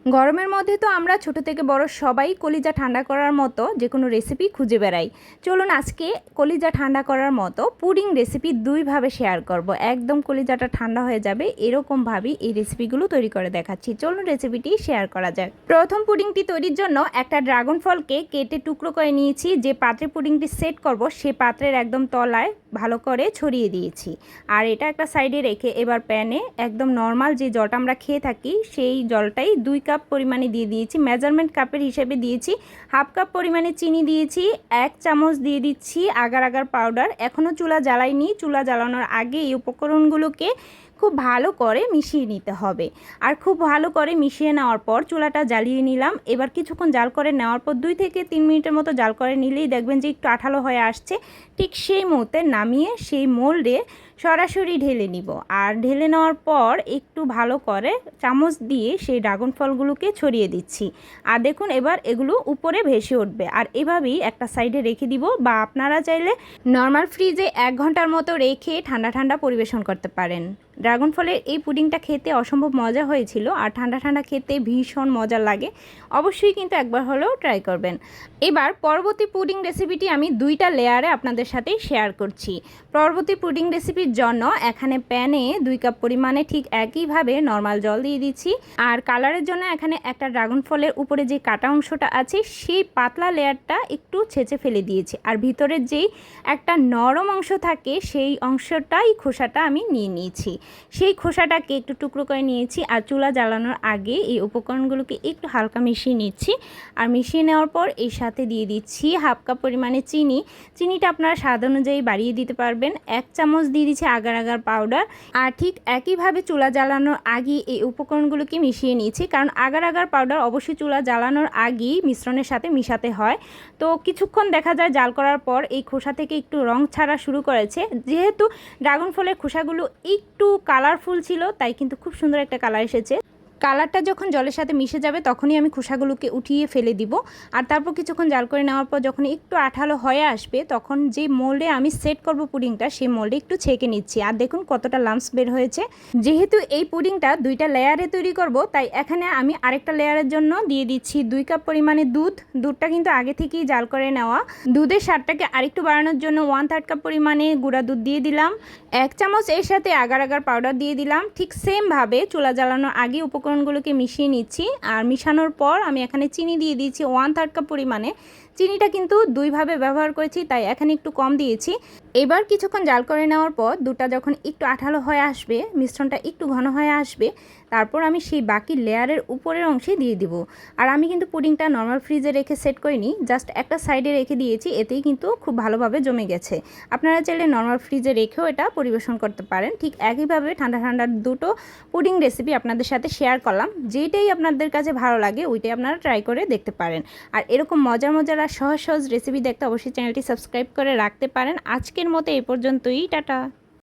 গরমের মধ্যে তো আমরা ছোট থেকে বড় সবাই কলিজা ঠান্ডা করার মতো যে কোনো রেসিপি খুঁজে বেড়াই। চলুন আজকে কলিজা ঠান্ডা করার মতো পুডিং রেসিপি দুইভাবে শেয়ার করব। একদম কলিজাটা ঠান্ডা হয়ে যাবে এরকমভাবেই এই রেসিপিগুলো তৈরি করে দেখাচ্ছি। চলুন রেসিপিটি শেয়ার করা যাক। প্রথম পুডিংটি তৈরির জন্য একটা ড্রাগন ফলকে কেটে টুকরো করে নিয়েছি। যে পাত্রে পুডিংটি সেট করব সে পাত্রের একদম তলায় ভালো করে ছড়িয়ে দিয়েছি। আর এটা একটা সাইডে রেখে এবার প্যানে একদম নর্মাল যে জলটা আমরা খেয়ে থাকি সেই জলটাই 2 কাপ পরিমাণে দিয়ে দিয়েছি। মেজারমেন্ট কাপের হিসেবে দিয়েছি। হাফ কাপ পরিমাণে চিনি দিয়েছি। 1 চামচ দিয়ে দিচ্ছি আগার আগার পাউডার। এখনও চুলা জ্বালাইনি। চুলা জ্বালানোর আগে এই উপকরণগুলোকে খুব ভালো করে মিশিয়ে নিতে হবে। আর খুব ভালো করে মিশিয়ে নেওয়ার পর চুলাটা জ্বালিয়ে নিলাম। এবার কিছুক্ষণ জাল করে নেওয়ার পর 2 থেকে 3 মিনিটের মতো জাল করে নিলেই দেখবেন যে একটু আঠালো হয়ে আসছে। ঠিক সেই মুহূর্তে নামিয়ে সেই মোল্ডে সরাসরি ঢেলে নিব। আর ঢেলে নেওয়ার পর একটু ভালো করে চামচ দিয়ে সেই ড্রাগন ফলগুলোকে ছড়িয়ে দিচ্ছি। আর দেখুন এবার এগুলো উপরে ভেসে উঠবে। আর এভাবেই একটা সাইডে রেখে দিব, বা আপনারা চাইলে নর্মাল ফ্রিজে 1 ঘন্টার মতো রেখে ঠান্ডা ঠান্ডা পরিবেশন করতে পারেন। ড্রাগন ফলের এই পুডিংটা খেতে অসম্ভব মজা হয়েছিল। আর ঠান্ডা ঠান্ডা খেতে ভীষণ মজা লাগে। অবশ্যই কিন্তু একবার হলেও ট্রাই করবেন। এবার পরবর্তী পুডিং রেসিপিটি আমি 2টা লেয়ারে আপনাদের সাথে শেয়ার করছি। পরবর্তী পুডিং রেসিপির জন্য এখানে প্যানে 2 কাপ পরিমাণে ঠিক একইভাবে নর্মাল জল দিয়ে দিচ্ছি। আর কালারের জন্য এখানে একটা ড্রাগন ফলের উপরে যে কাটা অংশটা আছে সেই পাতলা লেয়ারটা একটু ছেঁচে ফেলে দিয়েছি। আর ভিতরের যেই একটা নরম অংশ থাকে সেই অংশটাই খোসাটা আমি নিয়ে নিয়েছি। সেই খোসাটাকে একটু টুকরো করে নিয়েছি। আর চুলা জ্বালানোর আগে এই উপকরণগুলোকে একটু হালকা মিশিয়ে নিচ্ছি। আর মিশিয়ে নেওয়ার পর এর সাথে দিয়ে দিচ্ছি হাফ কাপ পরিমাণে চিনি। চিনিটা আপনারা স্বাদ অনুযায়ী বাড়িয়ে দিতে পারবেন। 1 চামচ দিয়ে দিচ্ছি আগার আগার পাউডার। আর ঠিক একইভাবে চুলা জ্বালানোর আগে এই উপকরণগুলোকে মিশিয়ে নিয়েছি, কারণ আগার আগার পাউডার অবশ্যই চুলা জ্বালানোর আগেই মিশ্রণের সাথে মিশাতে হয়। তো কিছুক্ষণ দেখা যায় জাল করার পর এই খোসা থেকে একটু রং ছাড়া শুরু করেছে। যেহেতু ড্রাগন ফলের খোসাগুলো একটু কালারফুল ছিল তাই কিন্তু খুব সুন্দর একটা কালার এসেছে। কালারটা যখন জলের সাথে মিশে যাবে তখনই আমি খোসাগুলোকে উঠিয়ে ফেলে দিব। আর তারপর কিছুক্ষণ জাল করে নেওয়ার পর যখন একটু আঠালো হয়ে আসবে তখন যে মোল্ডে আমি সেট করব পুডিংটা সেই মোল্ডে একটু ছেঁকে নিচ্ছি। আর দেখুন কতটা লাম্পস বের হয়েছে। যেহেতু এই পুডিংটা 2টা লেয়ারে তৈরি করব তাই এখানে আমি আরেকটা লেয়ারের জন্য দিয়ে দিচ্ছি 2 কাপ পরিমাণে দুধ। দুধটা কিন্তু আগে থেকেই জাল করে নেওয়া। দুধের স্বাদটাকে আরেকটু বাড়ানোর জন্য 1/3 কাপ পরিমাণে গুঁড়া দুধ দিয়ে দিলাম। 1 চামচ এর সাথে আগার আগার পাউডার দিয়ে দিলাম। ঠিক সেমভাবে চুলা জ্বালানোর আগে উপকরণগুলোকে মিশিয়ে নিচ্ছি। আর মিশানোর পর আমি এখানে চিনি দিয়ে দিয়েছি 1/3 কাপ পরিমাণে। চিনিটা কিন্তু 2ভাবে ব্যবহার করেছি তাই এখানে একটু কম দিয়েছি। এবার কিছুক্ষণ জাল করে নেওয়ার পর দুধটা যখন একটু আঠালো হয়ে আসবে, মিশ্রণটা একটু ঘন হয়ে আসবে, তারপর আমি সেই বাকি লেয়ারের উপরের অংশে দিয়ে দিব। আর আমি কিন্তু পুডিংটা নর্মাল ফ্রিজে রেখে সেট করিনি, জাস্ট একটা সাইডে রেখে দিয়েছি। এতেই কিন্তু খুব ভালোভাবে জমে গেছে। আপনারা চাইলে নর্মাল ফ্রিজে রেখেও এটা পরিবেশন করতে পারেন। ঠিক একইভাবে ঠান্ডা ঠান্ডার দুটো পুডিং রেসিপি আপনাদের সাথে শেয়ার করলাম। যেটাই আপনাদের কাছে ভালো লাগে ওইটাই আপনারা ট্রাই করে দেখতে পারেন। আর এরকম মজার মজার আর সহজ সহজ রেসিপি দেখতে অবশ্যই চ্যানেলটি সাবস্ক্রাইব করে রাখতে পারেন। আজকের মতো এই পর্যন্তই। টাটা।